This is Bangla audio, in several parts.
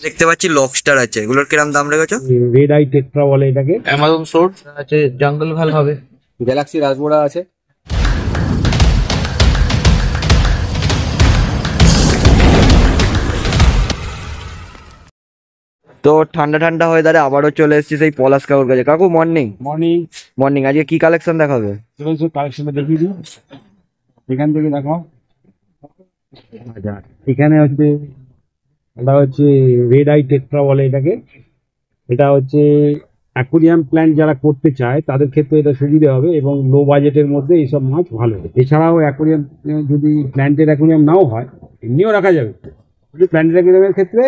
দেখতে পাচ্ছি লবস্টার আছে, এগুলোর কিরম দাম রেখেছো? রেড আই টেট্রা বলে এটাকে। অ্যামাজন সোর্স আছে, জঙ্গল ভাল হবে, গ্যালাক্সি রাজবোড়া আছে। তো ঠান্ডা ঠান্ডা ওয়েদারে আবারও চলে এসেছি সেই পলাশ কাকুর কাছে। কাকু মর্নিং। মর্নিং। মর্নিং, আজকে কি কালেকশন দেখাবে? চলছে কালেকশনটা দেখিয়ে দিই, এখান থেকে দেখো। আচ্ছা, এখানে হচ্ছে এটা হচ্ছে রেড আই টেট্রা বলে এটাকে। এটা হচ্ছে অ্যাকুরিয়াম প্ল্যান্ট যারা করতে চায় তাদের ক্ষেত্রে এটা সুবিধা হবে, এবং লো বাজেটের মধ্যে এইসব মাছ ভালো। এছাড়াও অ্যাকুরিয়াম যদি প্ল্যান্টের অ্যাকুরিয়াম নাও হয় এমনিও রাখা যাবে, কিন্তু প্ল্যান্টের অ্যাকুরিয়ামের ক্ষেত্রে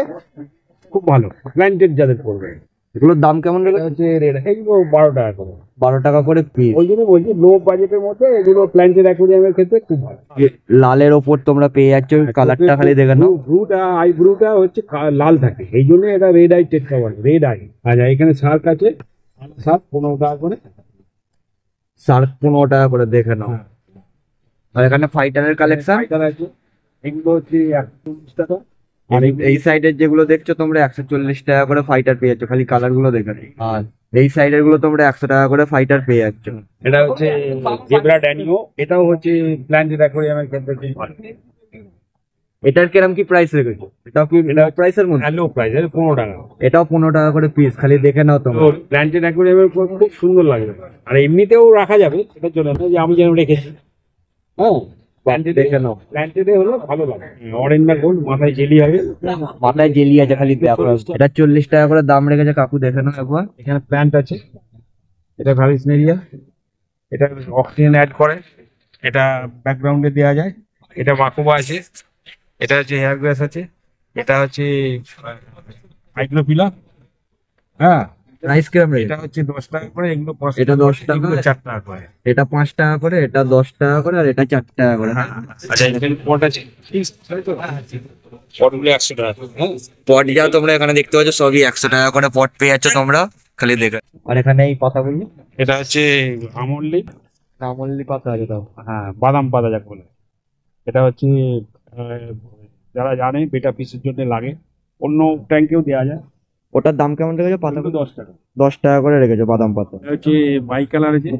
খুব ভালো। প্ল্যান্টেড যাদের করবে এগুলোর দাম কেমন রেখেছো? হচ্ছে এগুলো 12 টাকা করে। 12 টাকা করে পিস। ওই জন্য বলছি লো বাজেটের মধ্যে এগুলো প্ল্যান্টেড অ্যাকুরিয়ামের ক্ষেত্রে খুব ভালো। লালের ওপর তোমরা পেয়ে যাচ্ছ, কালারটা খালি দেখে নাও। আই ব্রুটা হচ্ছে লাল থাকে, এই জন্য এটা রেড আই টেট্রা বলে, রেড আই। আচ্ছা, এখানে শার্ক আছে, শার্ক 15 টাকা করে। শার্ক 15 টাকা করে, দেখে নাও। আর এখানে ফাইটারের কালেকশন আছে, এগুলো হচ্ছে 140 টাকা। আর এই সাইডের যেগুলো দেখছো তোমরা 140 টাকা করে ফাইটার পেয়ে যাচ্ছ, খালি কালার গুলো দেখে নাও। আর এই সাইডের গুলো তোমরা 100 টাকা করে ফাইটার পেয়ে যাচ্ছ। এটা হচ্ছে জেব্রা ড্যানিও, এটাও হচ্ছে প্ল্যান্টেড অ্যাকুরিয়ামের ক্ষেত্রে খুব ভালো। এটার কিরম কি প্রাইস রেখেছো? এটাও কি প্রাইসের মধ্যে? লো প্রাইস, 15 টাকা। এটাও 15 টাকা করে পিস, খালি দেখে নাও তোমরা। প্ল্যান্টেড অ্যাকুরিয়ামের খুব সুন্দর লাগবে, আর এমনিতেও রাখা যাবে, এটার জন্য না যে আমি যেন রেখেছি। হ্যাঁ, প্ল্যান্টেড দেখে নাও। প্ল্যান্টেডে হলে ভালো লাগে। অরেঞ্জ না গোল্ড, মাথায় জেলি হবে। মাথায় জেলি আছে, খালি দেখো। এটা 40 টাকা করে দাম রেখেছে কাকু, দেখে নাও একবার। এখানে প্ল্যান্ট আছে, এটা ভ্যালিসনেরিয়া, এটা অক্সিজেন অ্যাড করে, এটা ব্যাকগ্রাউন্ডে দেওয়া যায়। এটা মাকুবা আছে, এটা হচ্ছে হেয়ার গ্রাস আছে, এটা হচ্ছে হাইড্রোপিলা। হ্যাঁ, প্রাইস কিরম এটা রেখেছে? হচ্ছে 10 টাকা করে, এগুলো 5 এটা 10 টাকা, 4 টাকা করে। এটা 5 টাকা করে, এটা 10 টাকা করে, আর এটা 4 টাকা করে। আচ্ছা, এখানে পট আছে, পটগুলো 100 টাকা। হ্যাঁ, পট যা তোমরা এখানে দেখতে পাচ্ছ সবই 100 টাকা করে পট পেয়ে যাচ্ছ তোমরা, খালি দেখে। আর এখানে এই পাতাগুলো, এটা হচ্ছে আমল্লি। আমল্লি পাতা আছে তাও। হ্যাঁ, বাদাম পাতা যাকে বলে। এটা হচ্ছে আহ, যারা জানে বেটা পিসের জন্য লাগে, অন্য ট্যাঙ্কেও দেওয়া যায়। ওটার দাম কেমন রেখেছো পাতাগুলো? 10 টাকা। 10 টাকা করে রেখেছো বাদাম পাতা। এটা হচ্ছে বাই কালার আছে,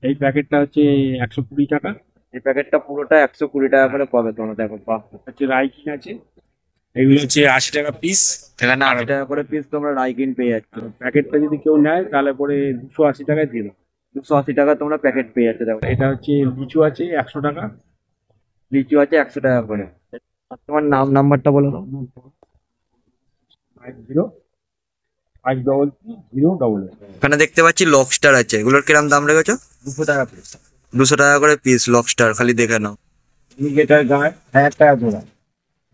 এই প্যাকেটটা হচ্ছে 120 টাকা। এই প্যাকেটটা পুরোটা 120 টাকা করে পাবে তোমরা, দেখো। বাহ, হচ্ছে রাইকিং আছে, এগুলো হচ্ছে 80 টাকা পিস। এখানে 80 টাকা করে পিস তোমরা রাইকিন পেয়ে যাচ্ছ। প্যাকেটটা যদি কেউ নেয় তাহলে পরে 280 টাকায় দিয়ে দেবো। 280 টাকা তোমরা প্যাকেট পেয়ে যাচ্ছ, দেখো। এটা হচ্ছে লিচু আছে 100 টাকা। লিচু আছে 100 টাকা করে। আর তোমার নাম্বারটা বলো তো। 50533088। এখানে দেখতে পাচ্ছি লবস্টার আছে, এগুলোর কিরম দাম রেখেছো? 200 টাকা পিস। 200 টাকা করে পিস লবস্টার, খালি দেখে নাও। এটার গায়ে 1000 টাকা জোড়া।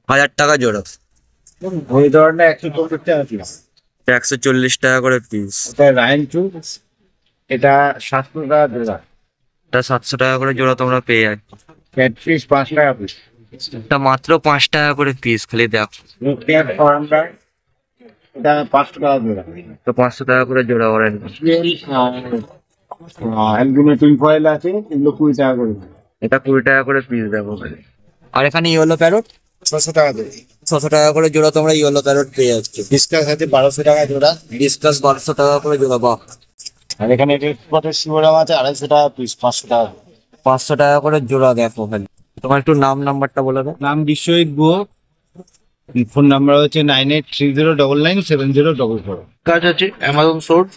1000 টাকা জোড়া। ওই ধরনের 140 টাকা পিস। 140 টাকা করে পিস। এটা রায়ন চু, এটা 700 টাকা জোড়া। এটা 700 টাকা করে জোড়া তোমরা পেয়ে যাচ্ছ। ক্যাটফিশ 5 টাকা পিস। এটা মাত্র 5 টাকা করে পিস, খালি দেখো। এটা 500 টাকা জোড়া। তো 500 টাকা করে জোড়া করেন। অ্যালবিনো টিন ফয়েল আছে, এগুলো 20 টাকা করে। এটা 20 টাকা করে পিস, দেখো। আর এখানে ইয়েলো প্যারট 600 টাকা করে। 600 টাকা করে জোড়া তোমরা ইয়েলো প্যারট পেয়ে যাচ্ছ। ডিসকাস আছে 1200 টাকা জোড়া। ডিসকাস 1200 টাকা করে জোড়া, বাহ। আর এখানে রেড স্পটের শিবরাম আছে 250 টাকা পিস, 500 টাকা। 500 টাকা করে জোড়া, দেখো খালি। তোমার একটু নাম্বারটা বলে দাও। নাম বিশ্বজিৎ গুহ, ফোন নাম্বার হচ্ছে 9830997044। গাছ আছে অ্যামাজন সোর্স,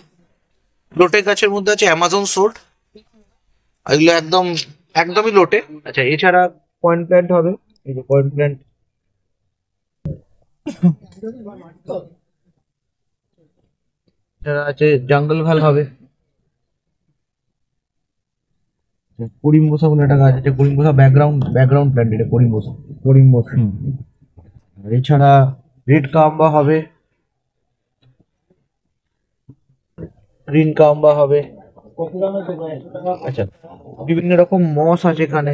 লোটে গাছের মধ্যে আছে অ্যামাজন সোর্স, এগুলো একদমই লোটে। আচ্ছা, এছাড়া পয়েন্ট প্ল্যান্ট হবে, এই যে পয়েন্ট প্ল্যান্ট। এছাড়া আছে জঙ্গল ভাল হবে, করিমবোসা বলে একটা গাছ আছে, করিমবোসা ব্যাকগ্রাউন্ড প্ল্যান্ট, এটা করিমবোসা। আর এছাড়া রেড কাম্বা হবে, গ্রিন কাম্বা হবে। আচ্ছা, বিভিন্ন রকম মস আছে এখানে,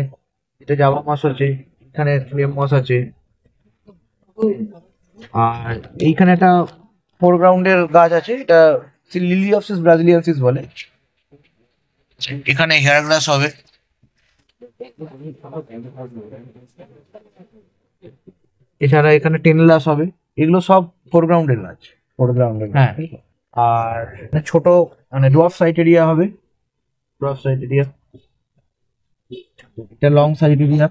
এটা জাভা মস আছে, এখানে ফ্লেম মস আছে। আর এইখানে একটা ফোরগ্রাউন্ডের গাছ আছে, এটা লিলিয়াপসিস ব্রাজিলিয়ানসিস বলে। এখানে হেয়ার গ্রাস হবে। এছাড়া এখানে টেনলাস হবে। এগুলো সব ফোরগ্রাউন্ডের গাছ। ফোরগ্রাউন্ডে। হ্যাঁ, আর ছোট মানে ডোয়ার্ফ সাইটেরিয়া হবে, ডোয়ার্ফ সাইটেরিয়া, এটা লং সাইটেরিয়া,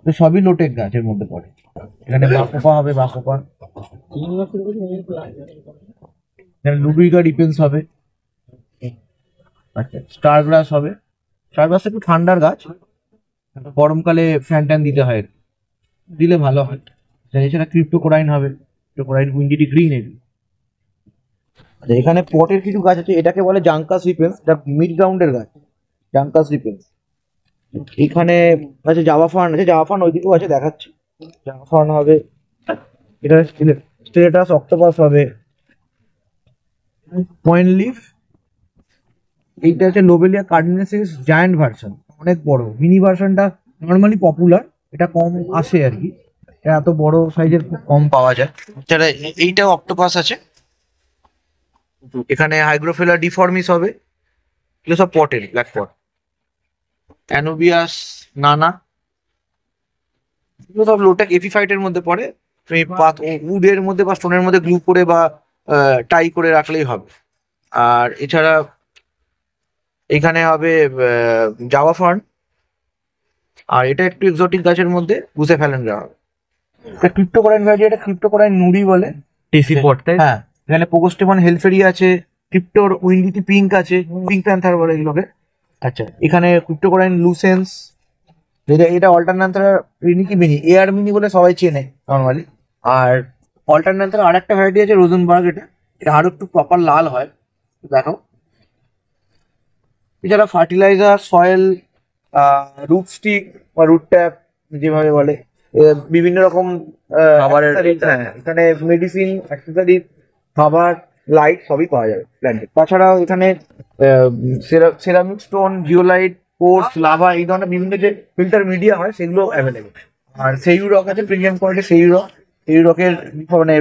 সবই লোটেক গাছের মধ্যে পড়ে। এখানে বাকোপা হবে, বাকোপা, এখানে লুডুইকা ডিপেন্স হবে, আচ্ছা স্টার গ্রাস হবে। স্টার গ্রাস একটু ঠান্ডার গাছ, গরমকালে ফ্যান ট্যান দিতে হয়, দিলে ভালো হয়। এছাড়া ক্রিপ্টোকোরাইন হবে, ক্রিপ্টোকোরাইন উইন্ডিটি গ্রিন এগুলো। আচ্ছা এখানে পটের কিছু গাছ আছে, এটাকে বলে জাঙ্কাস রিপেন্স, এটা মিড গ্রাউন্ডের গাছ, জাঙ্কাস রিপেন্স। এখানে আছে জাভা ফার্ন, আছে জাভা ফার্ন ওইদিকেও আছে, দেখাচ্ছি। জাভা ফার্ন হবে, এটা স্টেটাস অক্টোপাস হবে, পয়েন্ট লিফ, এইটা হচ্ছে লোবেলিয়া কার্ডিনেসিস জায়ান্ট ভার্সন, অনেক বড়। মিনি ভার্সনটা নর্মালি পপুলার, এটা কম আসে আর কি, এটা এত বড় সাইজের খুব কম পাওয়া যায়। এছাড়া এইটাও অক্টোপাস আছে। এখানে হাইগ্রোফিলা ডিফর্মিস হবে, এগুলো সব পটের, ব্ল্যাক পট। অ্যানোবিয়াস নানা, এগুলো সব লোটেক এপিফাইটের মধ্যে পড়ে। তুমি উডের মধ্যে বা স্টোনের মধ্যে গ্লু করে বা টাই করে রাখলেই হবে। আর এছাড়া এখানে হবে জাভা ফার্ন, আর এটা একটু এক্সোটিক গাছের মধ্যে বুসে ফেলেন দেওয়া হবে। এটা ক্রিপ্টোকোরাইন ভ্যারাইটি, এটা ক্রিপ্টোকোরাইন নুডি বলে, টিসি পট, তাই? হ্যাঁ। এখানে পোগোস্টেমন হেলফেরি আছে, ক্রিপ্টোর উইন্ডিটি পিঙ্ক আছে, পিঙ্ক প্যান্থার বলে এগুলোকে। আচ্ছা এখানে ক্রিপ্টোকোরাইন লুসেন্স, এটা অল্টারন্যান্থার রিনিকি মিনি, এয়ার মিনি বলে সবাই চেনে নর্মালি। আর অল্টারন্যান্থার আর একটা ভ্যারাইটি আছে রোজেনবার্গ, এটা আরো একটু প্রপার লাল হয়, দেখো। এছাড়া ফার্টিলাইজার, সয়েল, রুট স্টিক বা রুট ট্যাপ যেভাবে বলে, বিভিন্ন রকম খাবারের, হ্যাঁ, এখানে মেডিসিন, অ্যাক্সেসরি, খাবার, লাইট সবই পাওয়া যাবে প্ল্যান্টে। তাছাড়াও এখানে ceramic stone, zeolite, course, lava, এই ধরনের বিভিন্ন যে ফিল্টার মিডিয়া হয় সেগুলো অ্যাভেলেবেল। আর সেইউ রক আছে, প্রিমিয়াম কোয়ালিটি সেইউ রক। সেইউ রকের মানে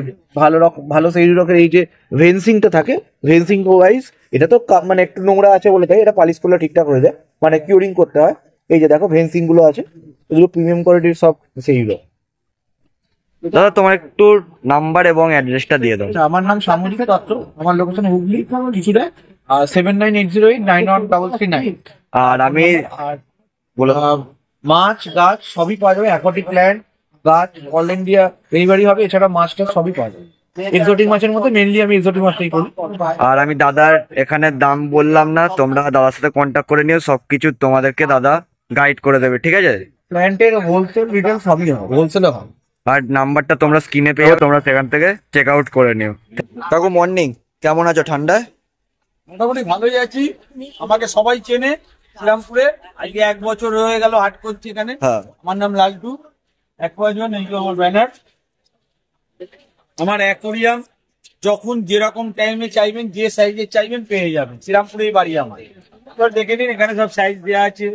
ভালো সেইউ রকের এই যে ভেন্সিংটা থাকে, ভেন্সিং ওয়াইজ এটা তো মানে একটু নোংরা আছে বলে তাই, এটা পালিশ করলে ঠিকঠাক হয়ে যায়, মানে কিউরিং করতে হয়। এই যে দেখো ভেন্সিং গুলো আছে, এগুলো প্রিমিয়াম কোয়ালিটির সব সেইউ রক। দাদা তোমার একটু নাম্বার এবং অ্যাড্রেসটা দিয়ে দাও। আচ্ছা, আমার নাম সামুদ্রিক দত্ত, আমার লোকেশন হুগলি কিছুটা, 7980891339। আর আমি আর মাছ গাছ সবই পাওয়া যাবে, অ্যাকোয়াটিক প্ল্যান্ট গাছ অল ইন্ডিয়া ডেলিভারি হবে। এছাড়া মাছ টাছ সবই পাওয়া যাবে। এক্সোটিক মাছের মধ্যে মেনলি আমি এক্সোটিক মাছটাই করি। আর আমি দাদার এখানে দাম বললাম না, তোমরা দাদার সাথে কন্ট্যাক্ট করে নিও, সবকিছু তোমাদেরকে দাদা গাইড করে দেবে, ঠিক আছে? প্ল্যান্টের হোলসেল রিটেল সবই হবে, হোলসেলে হবে। আর নাম্বারটা তোমরা স্ক্রিনে পেয়ে যাবে, তোমরা সেখান থেকে চেক আউট করে নিও। কাকু মর্নিং, কেমন আছো ঠান্ডায়? মোটামুটি ভালোই আছি। আমাকে সবাই চেনে শ্রীরামপুরে, আজকে 1 বছর হয়ে গেল হাট করছি এখানে। হ্যাঁ, আমার নাম লালটু অ্যাকোয়ারিয়াম, এইগুলো আমার ব্যানার। আমার অ্যাকোয়ারিয়াম যখন যেরকম টাইমে চাইবেন, যে সাইজে চাইবেন পেয়ে যাবেন। শ্রীরামপুরেই বাড়ি আমার। এবার দেখে নিন, এখানে সব সাইজ দেওয়া আছে,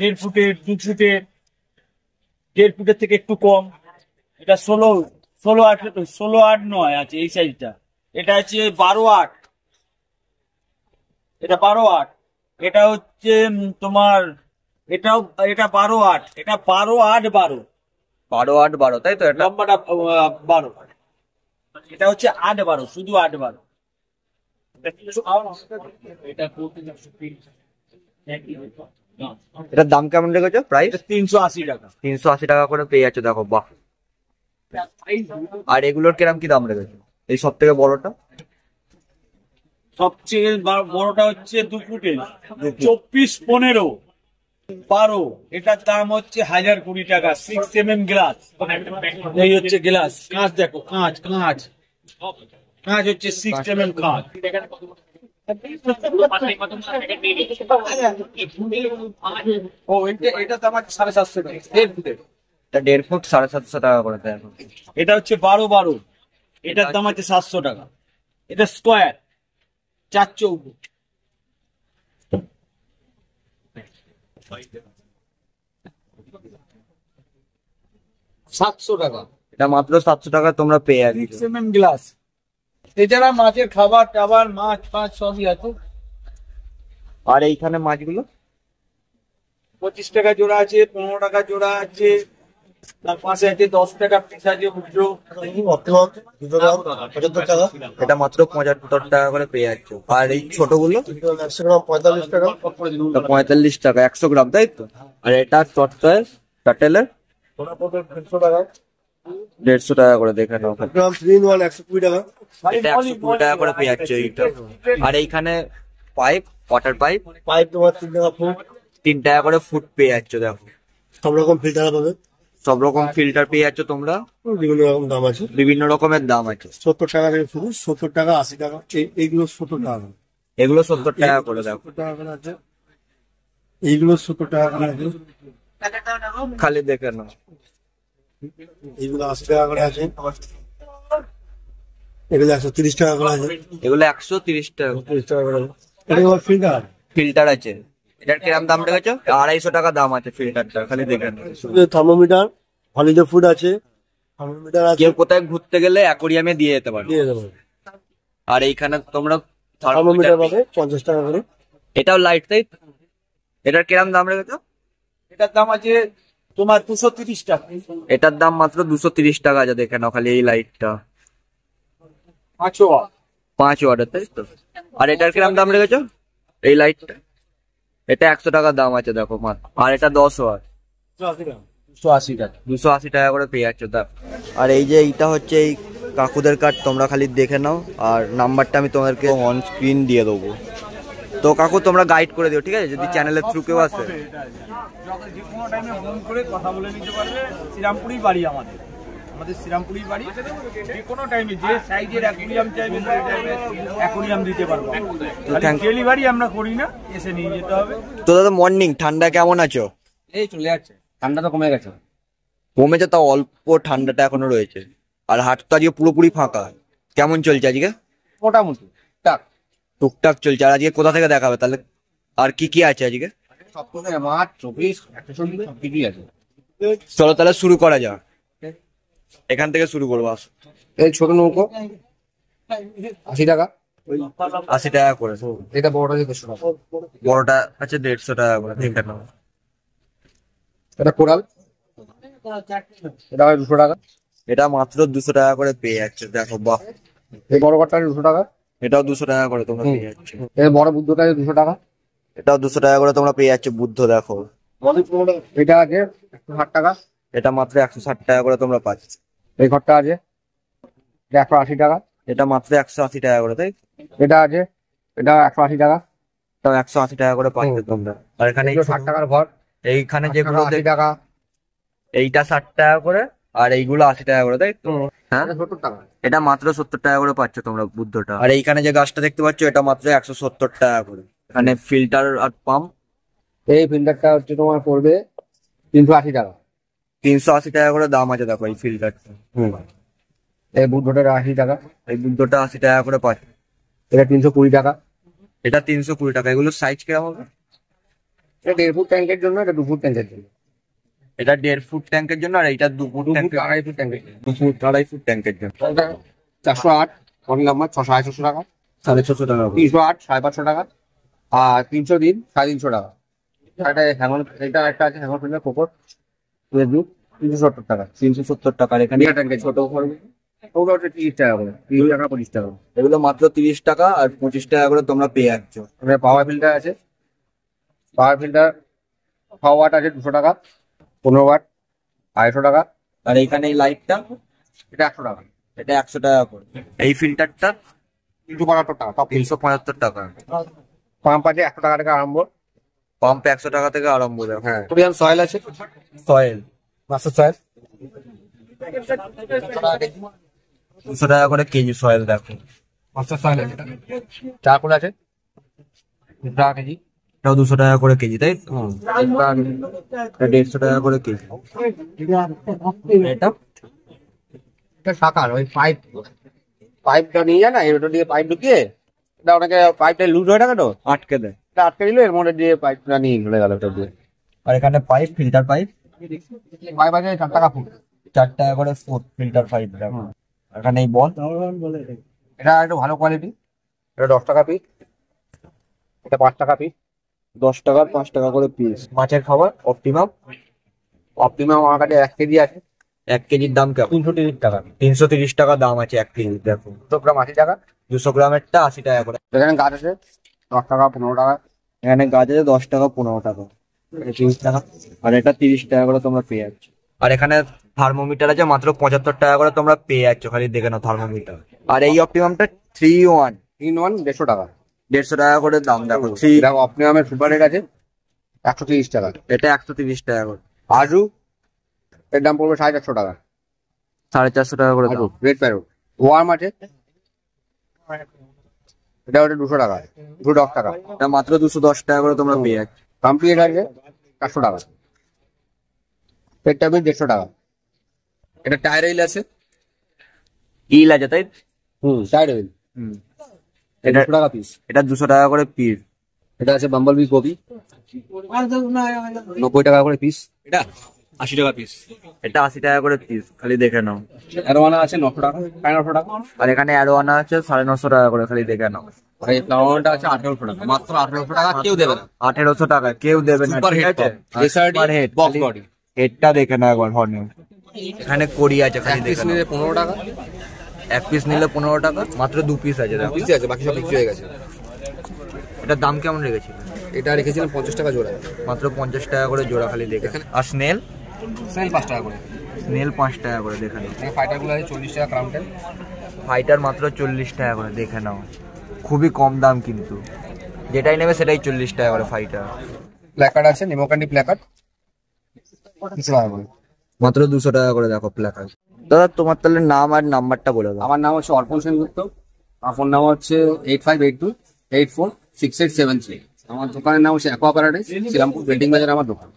1.5 ফুটের, 2 ফুটের, 1.5 ফুটের থেকে একটু কম। এটা 16-8 আছে এই সাইজটা। এটা আছে 12-8, এটা 12-8। এটা হচ্ছে তোমার, এটা 12-8, এটা 12-8-12, 12-8-12, তাই তো? এটা লম্বাটা 12। এটা হচ্ছে 8-12, শুধু 8-12। এটার দাম কেমন রেখেছো প্রাইস? 380 টাকা। 380 টাকা করে পেয়ে যাচ্ছ, দেখো বাহ। আর এগুলোর কিরম কি দাম রেখেছো? এই সব থেকে বড়টা সবচেয়ে বড়টা হচ্ছে 2 ফুটের, 24-15-12, এটার দাম হচ্ছে 1020 টাকা। 6mm গ্লাস, এই হচ্ছে গ্লাস, কাঁচ দেখো, কাঁচ কাঁচ কাঁচ হচ্ছে 6mm কাঁচ। ও এটা দাম আছে 750 টাকা, 1.5 ফুটের। এটা 1.5 ফুট 750 টাকা করে দেয় এখন। এটা হচ্ছে 12-12, এটার দাম আছে 700 টাকা। এটা স্কোয়ার 4 চৌকো, 700 টাকা। এটা মাত্র 700 টাকা তোমরা পেয়ে যাচ্ছ। 6mm glass. এছাড়া মাছের খাবার টাবার, মাছ ফাছ সবই আছে। আর এইখানে মাছগুলো 25 টাকা জোড়া আছে, 15 টাকা জোড়া আছে, তার পাশে আছে 10 টাকা পিস আছে উজ্জ্বল। অপটিমাম 200 গ্রাম 75 টাকা, এটা মাত্র 75 টাকা করে পেয়ে যাচ্ছ। আর এই ছোটগুলো 100 গ্রাম 45 টাকা, 45 টাকা 100 গ্রাম, তাই তো? আর এটা টাটেলের সোনা পটল 150 টাকা, 150 টাকা করে, দেখে নাও। গ্রাম 3 in 1 120 টাকা, এটা 120 টাকা করে পেয়ে যাচ্ছে এইটা। আর এইখানে পাইপ, ওয়াটার পাইপ পাইপ তোমার 3 টাকা ফুট, 3 টাকা করে ফুট পেয়ে যাচ্ছ। দেখো সব রকম ফিল্টার পাবে, সব রকম ফিল্টার পেয়ে যাচ্ছ তোমরা, বিভিন্ন রকম দাম আছে। বিভিন্ন রকমের দাম আছে। 70 টাকা থেকে শুরু, 70 টাকা 80 টাকা, এইগুলো 70 টাকা, এগুলো 70 টাকা করে। দেখো 70 টাকা করে আছে, এইগুলো 70 টাকা করে আছে, খালি দেখে নাও। এইগুলো 80 টাকা করে আছে, এগুলো 130 টাকা করে আছে, এগুলো 130 টাকা 30 টাকা করে আছে। এটা তোমার ফিল্টার, ফিল্টার আছে। এটার কিরাম দাম রেখেছো? 250 টাকা দাম আছে ফিল্টারটা, খালি দেখে নাও। থার্মোমিটার, হলিডে ফুড আছে, থার্মোমিটার আছে, কেউ কোথায় ঘুরতে গেলে অ্যাকোরিয়ামে দিয়ে যেতে পারো। দিয়ে দেবো। আর এইখানে তোমরা থার্মোমিটার থার্মোমিটার, পাবে 50 টাকা করে, এটাও লাইট, তাই তো? এটার কিরাম দাম রেখেছো? এটার দাম আছে তোমার 230 টাকা। এটার দাম মাত্র 230 টাকা আছে, দেখে নাও। খালি এই লাইটটা 5 ওয়াট। 5 ওয়াটের, তাই তো? আর এটার কিরাম দাম রেখেছো? এই লাইটটা, এটা 100 টাকা দাম আছে, দেখো মাত্র। আর এটা 10 ওয়াট, 280 টাকা। 280 টাকা করে পেয়ে যাচ্ছ। দেখো। আর এই যে এইটা হচ্ছে এই কাকুদের কার্ড, তোমরা খালি দেখে নাও। আর নাম্বারটা আমি তোমাদেরকে অন স্ক্রিন দিয়ে দেবো। তো কাকু তোমরা গাইড করে দিও, ঠিক আছে? যদি চ্যানেলের থ্রু কেউ আসে, যখন যে কোনো টাইমে ফোন করে কথা বলে নিতে পারবে। শ্রীরামপুরই বাড়ি আমাদের, শ্রীরামপুরই বাড়ি। যে কোনো টাইমে যে সাইজের অ্যাকুরিয়াম চাইবে সেই টাইমে অ্যাকুরিয়াম দিতে পারবো। ডেলিভারি আমরা করি না, এসে নিয়ে যেতে হবে। তো দাদা মর্নিং ঠান্ডা কেমন আছো? এই চলে যাচ্ছে, ঠান্ডা তো কমে গেছে। কমেছে, তাও অল্প ঠান্ডাটা এখনো রয়েছে। আর হাট তো আজকে পুরোপুরি ফাঁকা। কেমন চলছে আজকে? মোটামুটি টাক টুকটাক চলছে। আর আজকে কোথা থেকে দেখাবে তাহলে? আর কি কি আছে আজকে? সব কিছু মাছ, চব্বিশ, 140 সব কিছুই আছে। চলো তাহলে শুরু করা যাক। এখান থেকে শুরু করবো। আসো। এই ছোট নৌকো 80 টাকা, 80 টাকা করে। এটা বড়টা 150 টাকা। বড়টা আছে 150 টাকা করে, দেখে নাও। এটা কোরাল, এটা হয় 200 টাকা। এটা মাত্র 200 টাকা করে পেয়ে যাচ্ছে। দেখো বাহ, এই বড় কাঠটা 200 টাকা। এটাও 200 টাকা করে তোমরা পেয়ে যাচ্ছ। এই বড় বুদ্ধটা 200 টাকা। এটাও 200 টাকা করে তোমরা পেয়ে যাচ্ছে। বুদ্ধ দেখো, এটা আছে 160 টাকা। এটা মাত্র 160 টাকা করে তোমরা পাচ্ছ। এই ঘরটা আছে, এটা 180 টাকা। এটা মাত্র 180 টাকা করে, তাই? এটা আছে, এটা 180 টাকা। এটাও 180 টাকা করে পাচ্ছ তোমরা। আর এখানে এগুলো 60 টাকার ঘর, এইখানে যেগুলো 80 টাকা। এইটা 60 টাকা করে, আর এইগুলো 80 টাকা করে, তাই তো? হ্যাঁ, এটা 70 টাকা। এটা মাত্র 70 টাকা করে পাচ্ছ তোমরা বুদ্ধটা। আর এইখানে যে গাছটা দেখতে পাচ্ছ, এটা মাত্র 170 টাকা করে। এখানে ফিল্টার আর পাম্প এই ফিল্টারটা হচ্ছে তোমার পড়বে 380 টাকা। 380 টাকা করে দাম আছে। দেখো এই ফিল্টারটা, এই বুদ্ধটা 80 টাকা। এই বুদ্ধটা 80 টাকা করে পাচ্ছ। এটা 320 টাকা। এটা 320 টাকা। এগুলোর সাইজ কিরকম হবে? এটা 1.5 ফুট ট্যাঙ্কের জন্য, এটা 2 ফুট ট্যাঙ্কের জন্য। এটা 1.5 ফুট ট্যাঙ্কের জন্য, আর এইটা 2 ফুট 2 ফুট ট্যাঙ্কের, 2.5 ফুট ট্যাঙ্কের জন্য। 2 ফুট 2.5 ফুট ট্যাঙ্কের জন্য। এটা 408 মডেল নাম্বার 650 টাকা। 650 টাকা করে। 308 550 টাকা। আর 303 350 টাকা। এটা হ্যাঙ্গর, এটা একটা আছে হ্যাঙ্গর ফিল্টার কোকর 370 টাকা। 370 টাকা। আর এখানে মিয়া ট্যাঙ্কের ছোট করবে, ওটা হচ্ছে 30 টাকা করে, 30 টাকা 50 টাকা। এগুলো মাত্র 30 টাকা আর 25 টাকা করে তোমরা পেয়ে যাচ্ছ। এখানে পাওয়ার ফিল্টার আছে, পাওয়ার ফিল্টার 6 ওয়াট আছে 200 টাকা, 15 ওয়াট 250 টাকা। আর এইখানে এই লাইটটা, এটা 100 টাকা। এটা 100 টাকা করে। এই ফিল্টারটা 375 টাকা। টপ 375 টাকা। পাম্প আছে 100 টাকা থেকে আরম্ভ। পাম্প 100 টাকা থেকে আরম্ভ। দেখো হ্যাঁ, কোরিয়ান সয়েল আছে, সয়েল মাস্টার সয়েল 200 টাকা করে কেজি সয়েল। দেখো মাস্টার সয়েল আছে। চারকোল আছে 2 টাকা কেজি। এটাও 200 টাকা করে কেজি, তাই তো? এটা 150 টাকা করে কেজি। এটা এটা শাখার ওই পাইপ, পাইপটা নিয়ে যায় না, এটা দিয়ে পাইপ ঢুকিয়ে, এটা ওটাকে পাইপটা লুজ হয়ে থাকে তো, আটকে দেয়। এটা আটকে দিল, এর মধ্যে দিয়ে পাইপটা নিয়ে চলে গেল। এটা দিয়ে আর এখানে পাইপ, ফিল্টার পাইপ পাইপ আছে 4 টাকা ফুট। 4 টাকা করে ফুট ফিল্টার পাইপ। দেখো এখানে এই বল, এটা একটু ভালো কোয়ালিটি, এটা 10 টাকা পিস, এটা 5 টাকা পিস। 10 টাকা 5 টাকা করে পিস। মাছের খাবার অপটিমাম অপটিমাম আমার কাছে 1 কেজি আছে 1 কেজির দাম কেমন? 330 টাকা। 330 টাকা দাম আছে 1 কেজি। দেখো 200 গ্রাম 80 টাকা। 200 গ্রামেরটা 80 টাকা করে। এখানে গাছ আছে 10 টাকা 15 টাকা। এখানে গাছ আছে 10 টাকা 15 টাকা, এটা 30 টাকা, আর এটা 30 টাকা করে তোমরা পেয়ে যাচ্ছ। আর এখানে থার্মোমিটার আছে মাত্র 75 টাকা করে তোমরা পেয়ে যাচ্ছ, খালি দেখে নাও থার্মোমিটার। আর এই অপটিমামটা 3-in-1 3-in-1 150 টাকা। 150 টাকা করে দাম। দেখো 3 দেখো অপটিমামের সুপার রেট আছে 130 টাকা। এটা 130 টাকা করে। আজু এর দাম পড়বে 450 টাকা। 450 টাকা করে আজু দাম। রেড প্যারোট ওয়ার্ম আছে, এটা হচ্ছে 200 টাকা, 210 টাকা। এটা মাত্র 210 টাকা করে তোমরা পেয়ে যাচ্ছ। কমপ্লিট আছে 400 টাকা। পেটটা বেশ 150 টাকা। এটা টায়ার হুইল আছে, ইল আছে তাই? টায়ার হুইল এটা 200 টাকা পিস। এটা 200 টাকা করে পিস। এটা আছে বাম্বল বি কপি 90 টাকা করে পিস। এটা 80 টাকা পিস। এটা 80 টাকা করে পিস, খালি দেখে নাও। অ্যারোয়ানা আছে 900 টাকা, 900 টাকা। আর এখানে অ্যারোয়ানা আছে 950 টাকা করে, খালি দেখে নাও। আর এই ফ্লাওয়ারটা আছে 1800 টাকা, মাত্র 1800 টাকা। কেউ দেবে না 1800 টাকা কেউ দেবে না, সুপার ঠিক হেড আছে? Super head box body. হেডটা দেখে নাও একবার হর্নে। এখানে কড়ি আছে, খালি এক পিস দেখে নাও। নিলে 15 টাকা। 1 পিস নিলে 15 টাকা, মাত্র 2 পিস আছে। দেখো পিস আছে, বাকি সব বিক্রি হয়ে গেছে। এটার দাম কেমন রেখেছিল? এটা রেখেছিলাম 50 টাকা জোড়া। মাত্র 50 টাকা করে জোড়া, খালি দেখে। আর স্নেল সেল 5 টাকা করে। স্নেল 5 টাকা করে, দেখে নাও। এই ফাইটারগুলো আছে 40 টাকা ক্রাউন্টেল। ফাইটার মাত্র 40 টাকা করে, দেখে নাও। খুবই কম দাম কিন্তু, যেটাই নেবে সেটাই 40 টাকা করে ফাইটার। প্ল্যাকার্ড আছে, নেমো ক্যান্ডি প্ল্যাকার্ড 200 টাকা করে। মাত্র 200 টাকা করে। দেখো প্ল্যাকার্ড। দাদা তোমার তাহলে নাম আর নাম্বারটা বলে দাও। আমার নাম হচ্ছে অর্পণ সেনগুপ্ত, আমার ফোন নাম্বার হচ্ছে 8582846873। আমার দোকানের নাম হচ্ছে অ্যাকোয়া প্যারাডাইস, শ্রীরামপুর বেল্ডিং বাজার আমার দোকান।